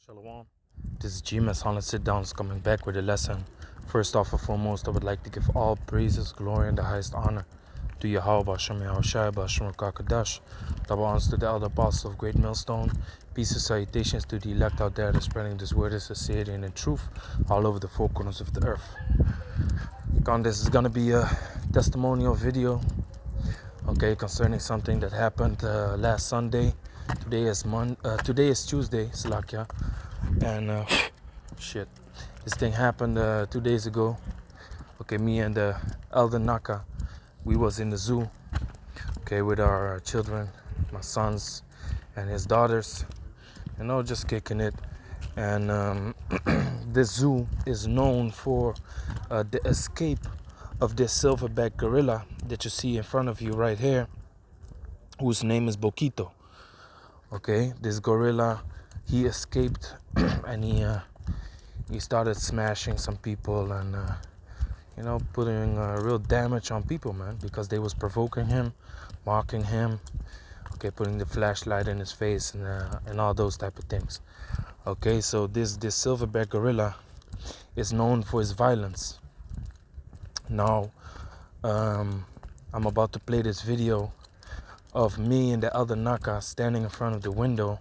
Shalom. This is GMS Holland Sit Downs coming back with a lesson. First off and foremost, I would like to give all praises, glory, and the highest honor to Yahawashi, sham, Yahawashi, Kakadash. Double honors to the elder apostles of Great Millstone. Peace and salutations to the elect out there that spreading this word of sincerity and in truth all over the four corners of the earth. This is going to be a testimonial video, okay, concerning something that happened last Sunday. Today is Tuesday, Slakia, and shit, this thing happened 2 days ago. Okay, me and the elder Naka, we was in the zoo, okay, with our children, my sons and his daughters, just kicking it. And this zoo is known for the escape of this silverback gorilla that you see in front of you right here, whose name is Bokito. Okay, this gorilla, he escaped and he started smashing some people and putting real damage on people, man, because they was provoking him, mocking him, okay, putting the flashlight in his face and all those type of things. Okay, so this silverback gorilla is known for his violence. Now I'm about to play this video of me and the elder Naka standing in front of the window,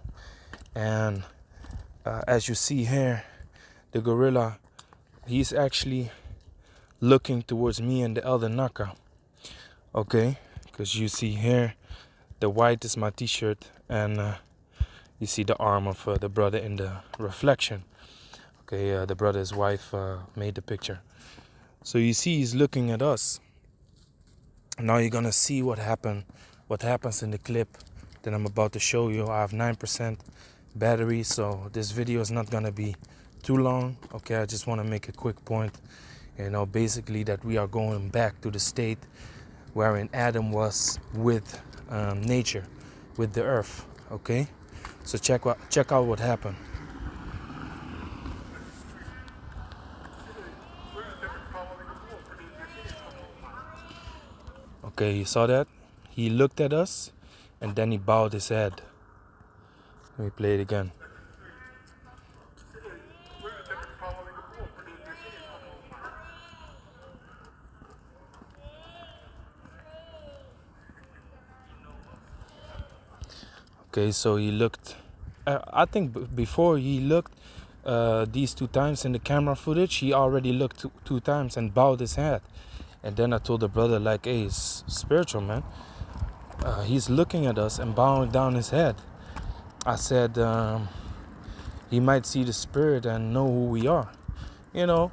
and as you see here, the gorilla, he's actually looking towards me and the elder Naka, okay, because you see here the white is my t-shirt, and you see the arm of the brother in the reflection. Okay, the brother's wife made the picture, so you see he's looking at us. Now you're gonna see what happens in the clip that I'm about to show you. I have 9% battery, so this video is not gonna be too long. Okay, I just want to make a quick point, basically that we are going back to the state wherein Adam was with nature, with the earth. Okay, so check out what happened. Okay, you saw that? He looked at us and then he bowed his head. Let me play it again. Okay, so he looked, I think before he looked these 2 times in the camera footage, he already looked two times and bowed his head. And then I told the brother, like, hey, it's spiritual, man. He's looking at us and bowing down his head. I said, he might see the spirit and know who we are, and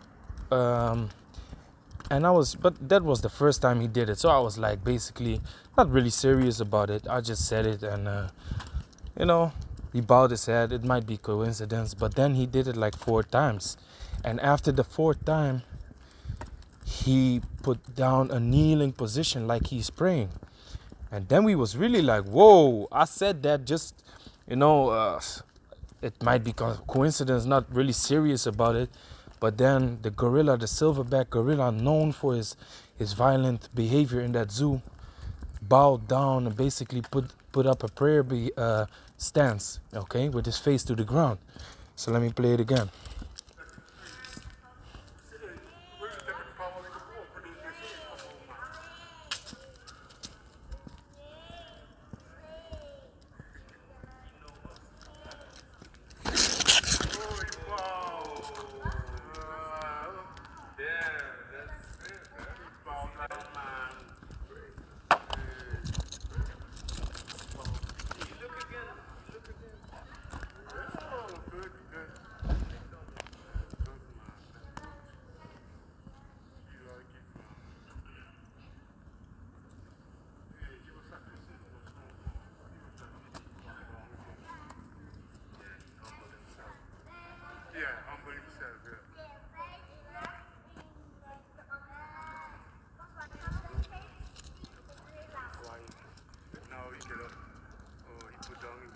but that was the first time he did it. So I was like, basically not really serious about it. I just said it, and he bowed his head. It might be coincidence, but then he did it like 4 times. And after the 4th time, he put down a kneeling position like he's praying. And then we was really like, whoa. I said that just, it might be coincidence, not really serious about it. But then the gorilla, the silverback gorilla, known for his violent behavior in that zoo, bowed down and basically put up a prayer stance, okay, with his face to the ground. So let me play it again.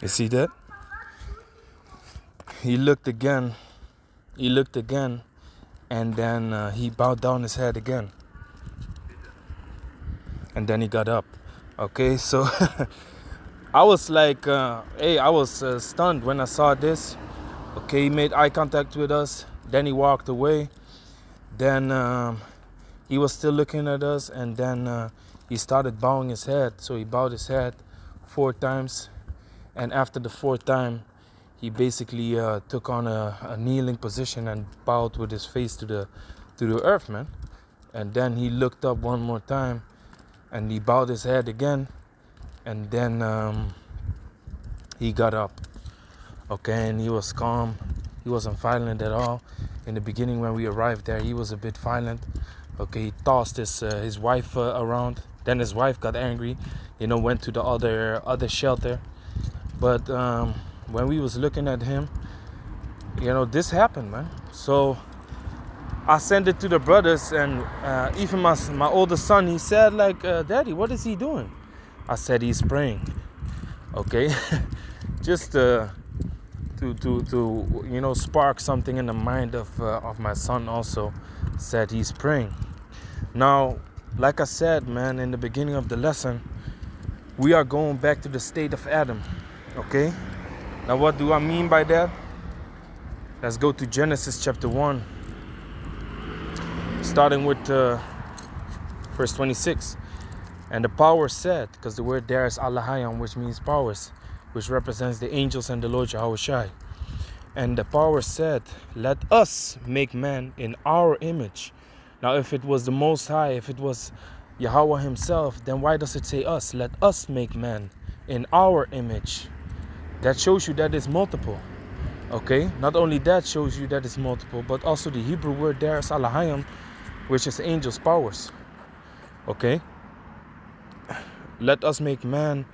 You see that? He looked again, and then he bowed down his head again. And then he got up. Okay, so I was like, I was stunned when I saw this. Okay, he made eye contact with us. Then he walked away. Then he was still looking at us, and then he started bowing his head. So he bowed his head 4 times, and after the 4th time, he basically took on a kneeling position and bowed with his face to the earth, man. And then he looked up one more time, and he bowed his head again, and then he got up. Okay, and he was calm. He wasn't violent at all. In the beginning, when we arrived there, he was a bit violent. Okay, he tossed his wife around. Then his wife got angry, went to the other shelter. But when we was looking at him, this happened, man. So I sent it to the brothers, and even my oldest son, he said, like, Daddy, what is he doing? I said, he's praying. Okay, just to spark something in the mind of my son. Also said he's praying. Now, like I said, man, in the beginning of the lesson, we are going back to the state of Adam. Okay, now what do I mean by that? Let's go to Genesis chapter 1, starting with verse 26. And the power said, because the word there is Allahayam, which means powers, which represents the angels and the Lord Yahawashi. And the power said, let us make man in our image. Now, if it was the Most High, if it was Yahawah himself, then why does it say us? Let us make man in our image. That shows you that it's multiple. Okay, not only that shows you that it's multiple, but also the Hebrew word there is Allahayam, which is angels' powers. Okay, let us make man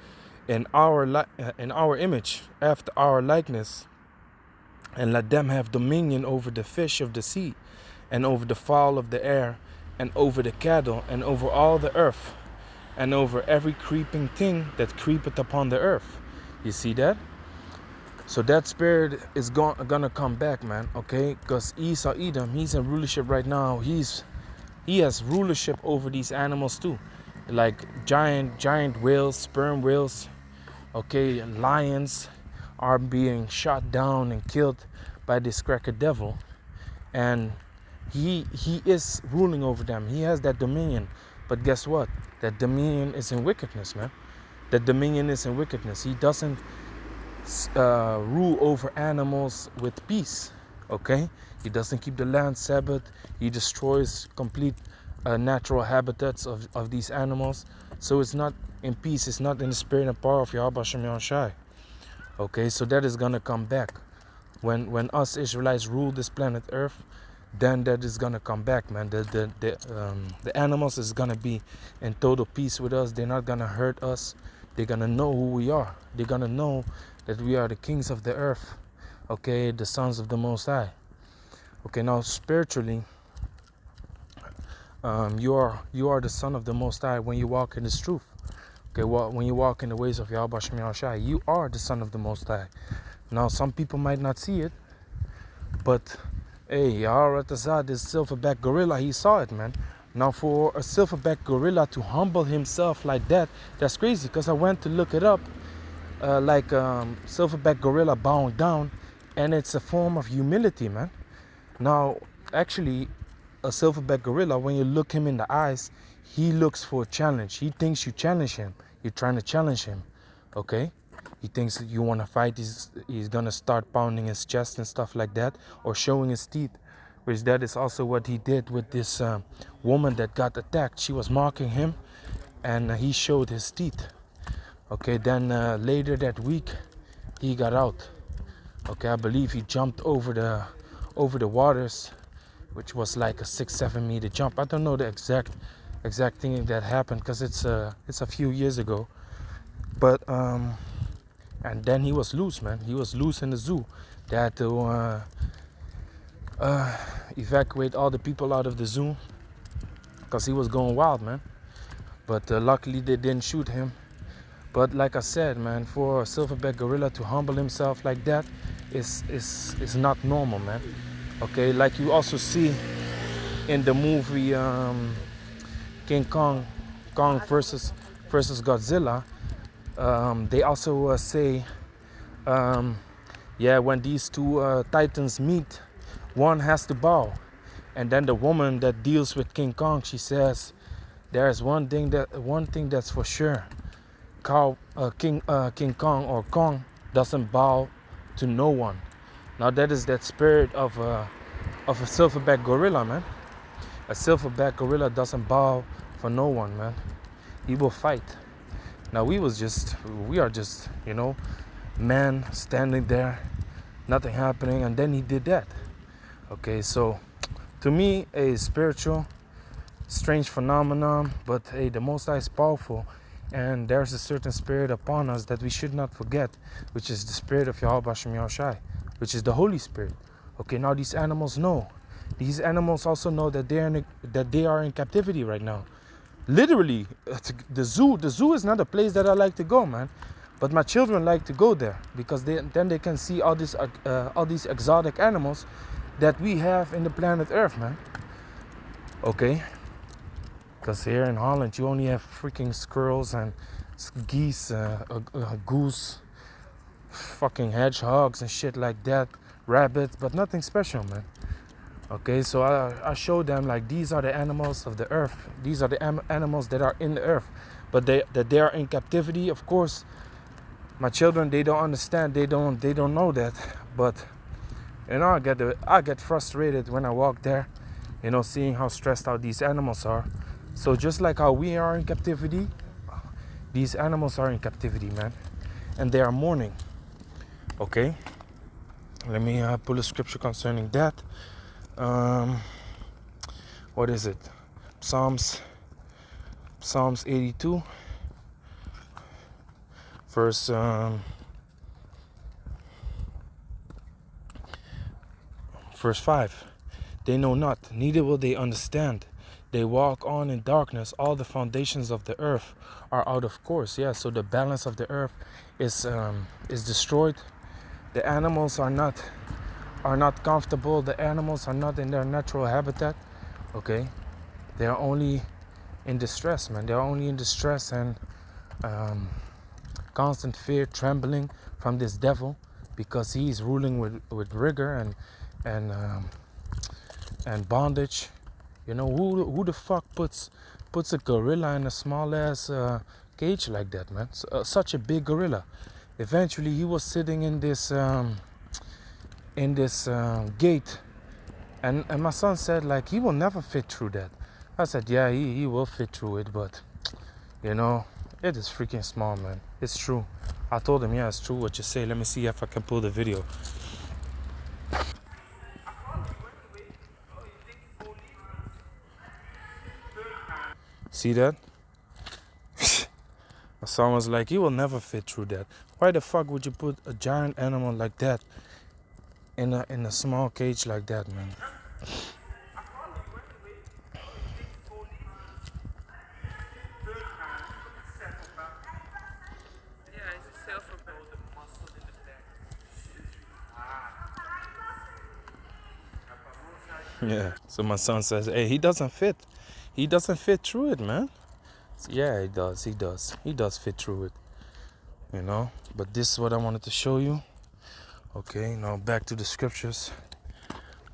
in our image, after our likeness, and let them have dominion over the fish of the sea, and over the fowl of the air, and over the cattle, and over all the earth, and over every creeping thing that creepeth upon the earth. You see that? So that spirit is gonna come back, man. Okay, because Esau Edom, he's in rulership right now. He has rulership over these animals too, like giant whales, sperm whales. Okay, lions are being shot down and killed by this cracker devil, and he is ruling over them. He has that dominion. But guess what? That dominion is in wickedness, man. That dominion is in wickedness. He doesn't rule over animals with peace. Okay, he doesn't keep the land Sabbath. He destroys complete natural habitats of these animals. So it's not in peace. It's not in the spirit and power of Yahawashi. Okay, so that is gonna come back when us Israelites rule this planet Earth. Then that is gonna come back, man. The animals is gonna be in total peace with us. They're not gonna hurt us. They're gonna know who we are. They're gonna know that we are the kings of the earth. Okay, the sons of the Most High. Okay, now spiritually, you are the son of the Most High when you walk in this truth. Okay, when you walk in the ways of Yahawashi, you are the son of the Most High. Now, some people might not see it, but hey, Rotterdam, this silverback gorilla, he saw it, man. Now, for a silverback gorilla to humble himself like that, that's crazy. Because I went to look it up, silverback gorilla bowing down, and it's a form of humility, man. Now, actually, a silverback gorilla, when you look him in the eyes, he looks for a challenge. He thinks you challenge him. You're trying to challenge him, okay? He thinks that you want to fight. He's gonna start pounding his chest and stuff like that, or showing his teeth, which that is also what he did with this woman that got attacked. She was mocking him, and he showed his teeth. Okay, then later that week, he got out. Okay, I believe he jumped over the waters, which was like a 6-7 meter jump. I don't know the exact thing that happened, because it's a few years ago. But and then he was loose, man. He was loose in the zoo. They had to evacuate all the people out of the zoo, because he was going wild, man. But luckily they didn't shoot him. But like I said, man, for a silverback gorilla to humble himself like that is not normal, man. Okay, like you also see in the movie King Kong versus Godzilla. They also say Yeah, when these two titans meet, one has to bow. And then the woman that deals with King Kong, she says, there's one thing that's for sure. King Kong or Kong doesn't bow to no one. Now that is that spirit of a silverback gorilla, man. A silverback gorilla doesn't bow for no one, man. He will fight. Now we are just, man standing there, nothing happening, and then he did that. Okay, so to me, a spiritual, strange phenomenon, but hey, the Most High is powerful, and there's a certain spirit upon us that we should not forget, which is the spirit of Yahawashi, which is the Holy Spirit. Okay, now these animals know. These animals also know that they are in captivity right now. Literally, the zoo is not a place that I like to go, man. But my children like to go there because then they can see all these exotic animals that we have in the planet Earth, man. Okay, because here in Holland you only have freaking squirrels and geese, goose, fucking hedgehogs and shit like that, rabbits, but nothing special, man. Okay, so I show them like these are the animals of the earth. These are the animals that are in the earth, but they are in captivity. Of course, my children, they don't understand. They don't know that. But I get frustrated when I walk there, seeing how stressed out these animals are. So just like how we are in captivity, these animals are in captivity, man, and they are mourning. Okay, let me pull a scripture concerning that. What is it? Psalms 82, verse 5. They know not, neither will they understand. They walk on in darkness. All the foundations of the earth are out of course. Yeah, so the balance of the earth is destroyed. The animals are not comfortable. The animals are not in their natural habitat. Okay, they are only in distress, man. They are only in distress and constant fear, trembling from this devil, because he is ruling with rigor and bondage. Who the fuck puts a gorilla in a small ass cage like that, man? Such a big gorilla. Eventually, he was sitting in this gate, and my son said like he will never fit through that. I said, yeah, he will fit through it, but it is freaking small, man. It's true. I told him, yeah, it's true what you say. Let me see if I can pull the video. See that? My son was like, he will never fit through that. Why the fuck would you put a giant animal like that in a small cage like that, man? Yeah. So my son says, hey, he doesn't fit. He doesn't fit through it, man. Yeah, he does. He does fit through it. But this is what I wanted to show you. Okay, now back to the scriptures.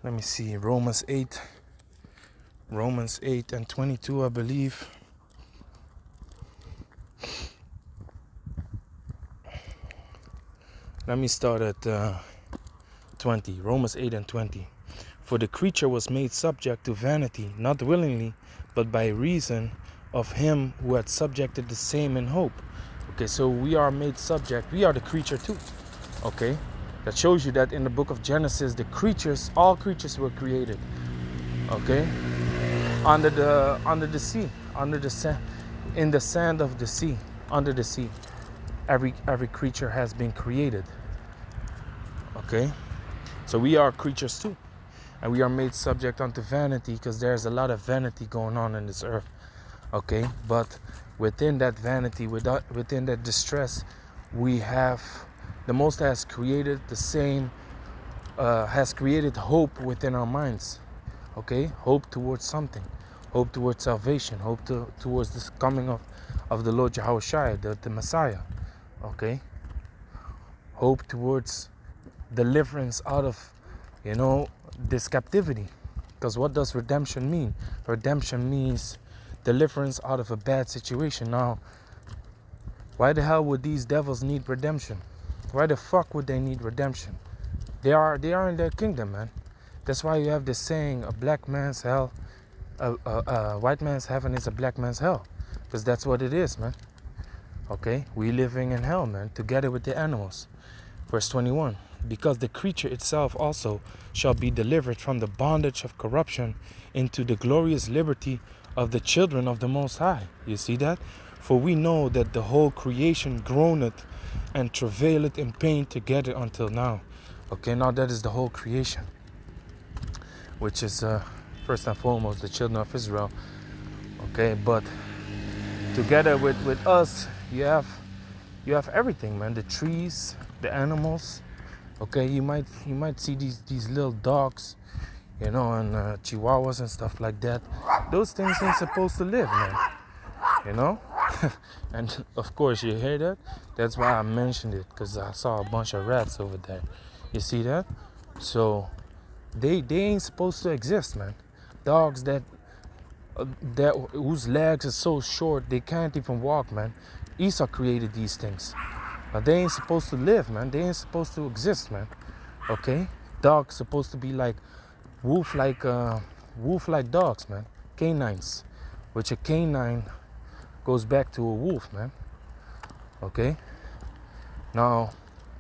Let me see. Romans 8 and 22, I believe. Let me start at 20. Romans 8 and 20. For the creature was made subject to vanity, not willingly, but by reason of him who had subjected the same in hope. Okay, so we are made subject. We are the creature too. Okay, that shows you that in the book of Genesis, all creatures were created. Okay, under the sea, in the sand of the sea, under the sea, every creature has been created. Okay, so we are creatures too, and we are made subject unto vanity, because there's a lot of vanity going on in this earth. Okay, but within that vanity, within that distress, we have the Most High has created has created hope within our minds. Okay, hope towards something, hope towards salvation, hope towards this coming of the Lord Yahawashi, the Messiah. Okay, hope towards deliverance out of, this captivity. Because what does redemption mean? Redemption means deliverance out of a bad situation. Now, why the hell would these devils need redemption? Why the fuck would they need redemption? They are in their kingdom, man. That's why you have this saying, a black man's hell, a white man's heaven is a black man's hell. Because that's what it is, man. Okay, we living in hell, man, together with the animals. Verse 21, because the creature itself also shall be delivered from the bondage of corruption into the glorious liberty of the children of the Most High. You see that? For we know that the whole creation groaneth and travaileth in pain together until now. Okay, now that is the whole creation, which is first and foremost the children of Israel. Okay, but together with us, you have everything, man. The trees, the animals. Okay, you might see these little dogs, and chihuahuas and stuff like that. Those things ain't supposed to live, man. And of course you hear that. That's why I mentioned it, because I saw a bunch of rats over there. You see that? So they ain't supposed to exist, man. Dogs that whose legs are so short they can't even walk, man. Esau created these things. But they ain't supposed to live, man. They ain't supposed to exist, man. Okay? Dogs supposed to be like wolf-like dogs, man. Canines. Which a canine goes back to a wolf, man. Okay? Now,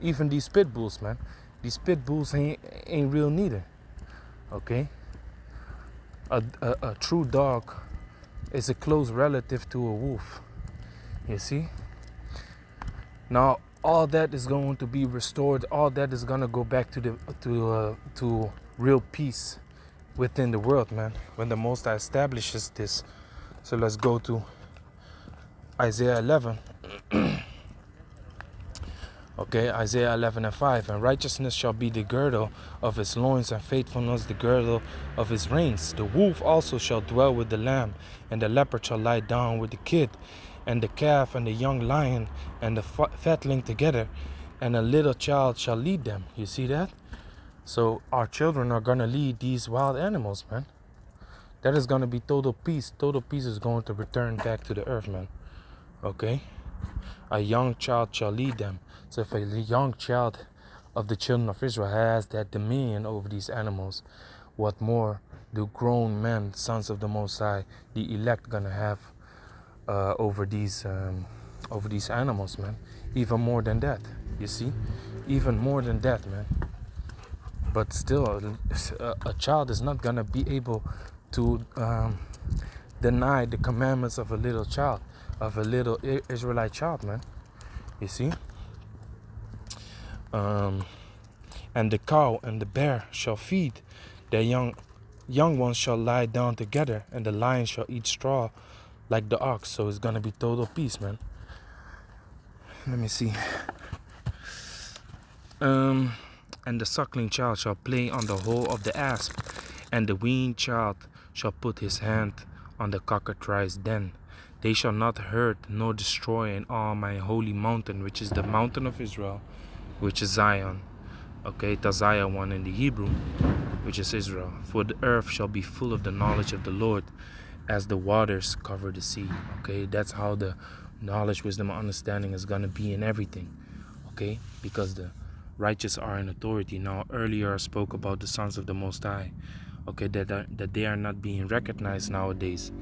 even these pit bulls, man. These pit bulls ain't real neither. Okay? A true dog is a close relative to a wolf. You see? Now, all that is going to be restored. All that is gonna go back to real peace within the world, man. When the Most High establishes this. So let's go to Isaiah 11. Okay, Isaiah 11:5. And righteousness shall be the girdle of his loins, and faithfulness the girdle of his reins. The wolf also shall dwell with the lamb, and the leopard shall lie down with the kid, and the calf and the young lion and the fatling together, and a little child shall lead them. You see that? So our children are gonna lead these wild animals, man. That is gonna be total peace. Total peace is going to return back to the earth, man. Okay? A young child shall lead them. So if a young child of the children of Israel has that dominion over these animals, what more do grown men, sons of the Most High, the elect, gonna have over these animals, man? Even more than that, you see? Even more than that, man. But still, a child is not gonna be able to deny the commandments of a little child, of a little Israelite child, man. You see? And the cow and the bear shall feed, their young ones shall lie down together, and the lion shall eat straw like the ox. So it's gonna be total peace, man. Let me see. And the suckling child shall play on the hole of the asp, and the weaned child shall put his hand on the cockatrice den. They shall not hurt nor destroy in all my holy mountain, which is the mountain of Israel, which is Zion. Okay, Tazaya one in the Hebrew, which is Israel. For the earth shall be full of the knowledge of the Lord, as the waters cover the sea. Okay, that's how the knowledge, wisdom, and understanding is going to be in everything. Okay, because the righteous are in authority. Now, earlier I spoke about the sons of the Most High. Okay, that they are not being recognized nowadays.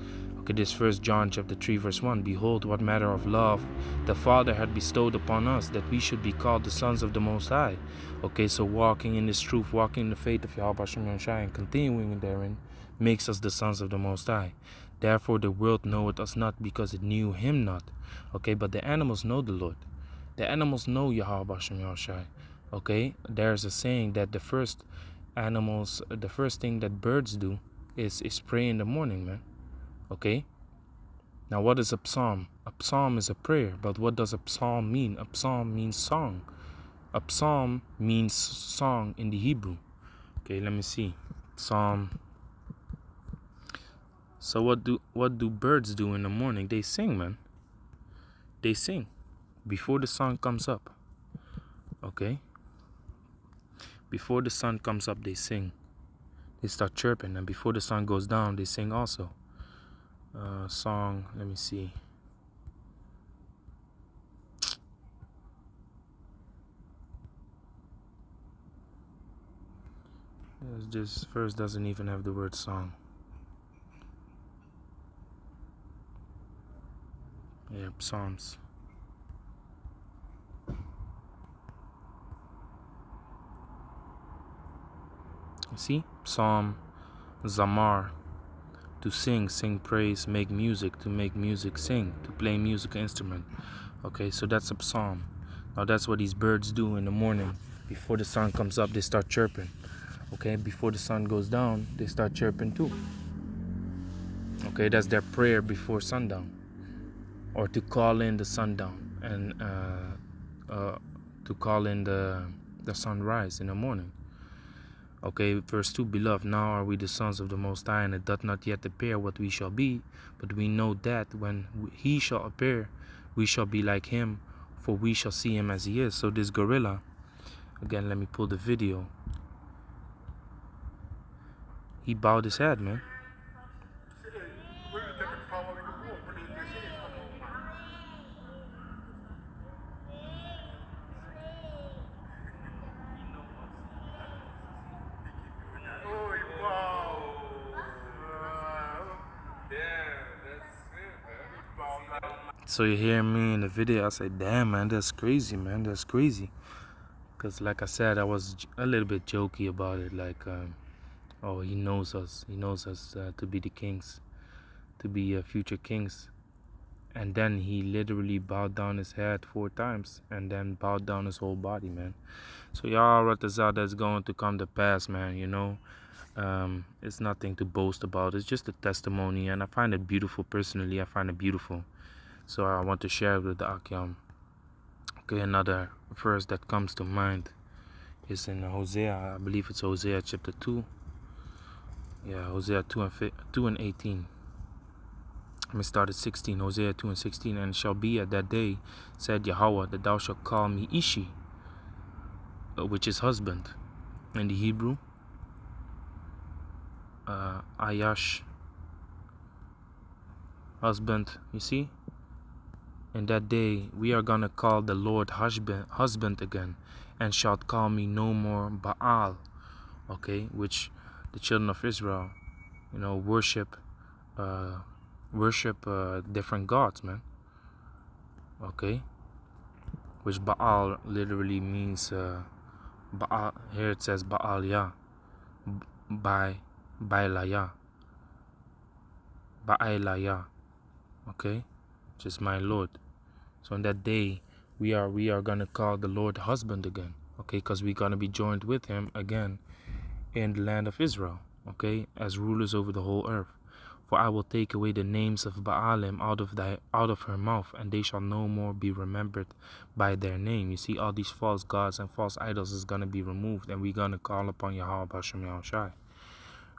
Okay, this 1 John chapter 3 verse 1. Behold, what manner of love the Father had bestowed upon us, that we should be called the sons of the Most High. Okay, so walking in this truth, walking in the faith of Yahawashi and continuing therein, makes us the sons of the Most High. Therefore the world knoweth us not, because it knew him not. Okay, but the animals know the Lord. The animals know Yahawashi. Okay, there's a saying that the first thing that birds do is pray in the morning, man. Okay, now what is a psalm? A psalm is a prayer, but what does a psalm mean? A psalm means song. A psalm means song in the Hebrew. Okay, let me see. Psalm. So what do birds do in the morning? They sing, man. They sing before the sun comes up. Okay. Before the sun comes up, they sing. They start chirping, and before the sun goes down, they sing also. Song, let me see. This verse doesn't even have the word song. Yeah, Psalms. You see? Psalm, Zamar. To sing, sing praise, make music, to make music, sing, to play musical instrument. Okay, so that's a psalm. Now that's what these birds do in the morning. Before the sun comes up, they start chirping. Okay, before the sun goes down, they start chirping too. Okay, that's their prayer before sundown. Or to call in the sundown and to call in the sunrise in the morning. Okay, verse 2, Beloved, now are we the sons of the Most High, and it doth not yet appear what we shall be, but we know that when he shall appear, we shall be like him, for we shall see him as he is. So this gorilla, again, let me pull the video. He bowed his head, man. So you hear me in the video, I say, damn, man, that's crazy, man, that's crazy. Because like I said, I was a little bit jokey about it, like, oh, he knows us to be the kings, to be future kings. And then he literally bowed down his head 4 times, and then bowed down his whole body, man. So Yahawashi, that's going to come to pass, man, you know. It's nothing to boast about, it's just a testimony, and I find it beautiful. Personally, I find it beautiful. So I want to share it with the Akyam. Okay, another verse that comes to mind is in Hosea. I believe it's Hosea chapter 2. Yeah, Hosea 2 and 18. Let me start at 16. Hosea 2 and 16. And it shall be at that day, said Yahawah, that thou shalt call me Ishi, which is husband in the Hebrew. Ayash, husband, you see? In that day we are gonna call the Lord husband again, and shalt call me no more Baal. Okay, which the children of Israel, you know, worship different gods, man. Okay, which Baal literally means Baal. Here it says Baal Yah, Bailaya, Bailaya. Okay, which is my Lord. So in that day, we are gonna call the Lord husband again, okay? Because we're gonna be joined with him again in the land of Israel, okay? As rulers over the whole earth. For I will take away the names of Baalim out of her mouth, and they shall no more be remembered by their name. You see, all these false gods and false idols is gonna be removed, and we're gonna call upon Yahawashi.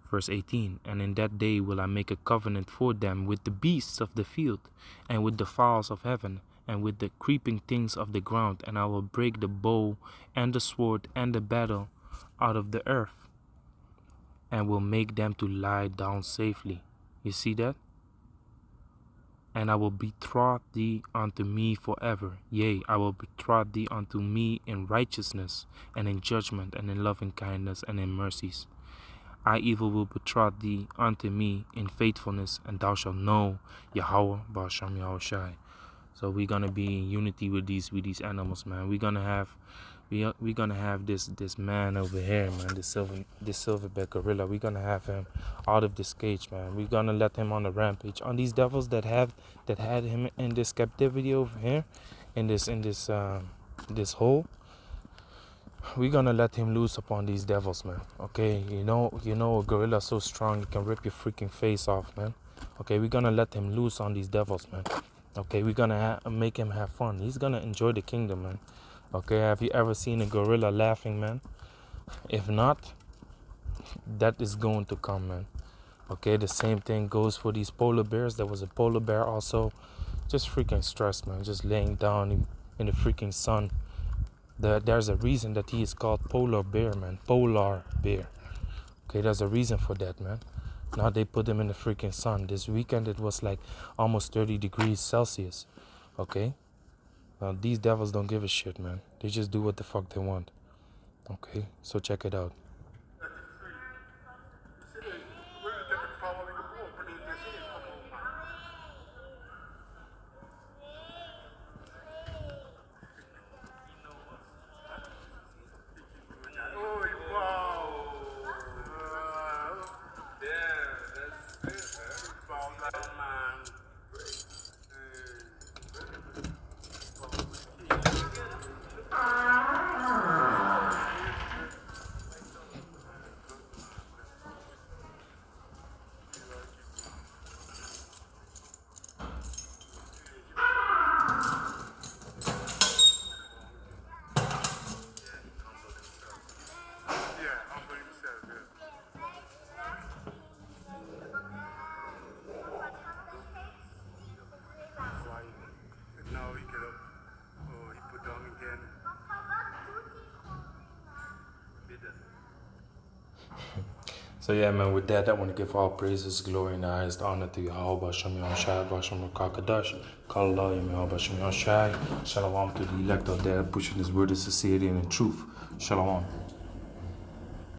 Verse 18, and in that day will I make a covenant for them with the beasts of the field, and with the fowls of heaven, and with the creeping things of the ground, and I will break the bow and the sword and the battle out of the earth, and will make them to lie down safely. You see that? And I will betroth thee unto me forever. Yea, I will betroth thee unto me in righteousness, and in judgment, and in loving kindness, and in mercies. I even will betroth thee unto me in faithfulness, and thou shalt know Yahawah, Basham Yahawashi. So we're gonna be in unity with these animals, man. We're gonna have this man over here, man. This silverback gorilla. We're gonna have him out of this cage, man. We're gonna let him on the rampage on these devils that had him in this captivity over here, in this hole. We're gonna let him loose upon these devils, man. Okay, you know a gorilla so strong it can rip your freaking face off, man. Okay, we're gonna let him loose on these devils, man. Okay, we're gonna make him have fun. He's gonna enjoy the kingdom, man. Okay, have you ever seen a gorilla laughing, man? If not, that is going to come, man. Okay, the same thing goes for these polar bears. There was a polar bear also, just freaking stressed, man. Just laying down in the freaking sun, There's a reason that he is called polar bear, man. Polar bear. Okay, there's a reason for that, man. Now they put him in the freaking sun. This weekend it was like almost 30 degrees Celsius. Okay? Now these devils don't give a shit, man. They just do what the fuck they want. Okay? So check it out. So yeah, man, with that, I want to give all praises, glory, and the highest honor to Yahawashi, Sham, Yahawashi, Sham, Kakadash, Call Allah, Yahawashi, Sham, Yahawashi, Shalom to the elect out there pushing His word of sincerity and in truth. Shalom.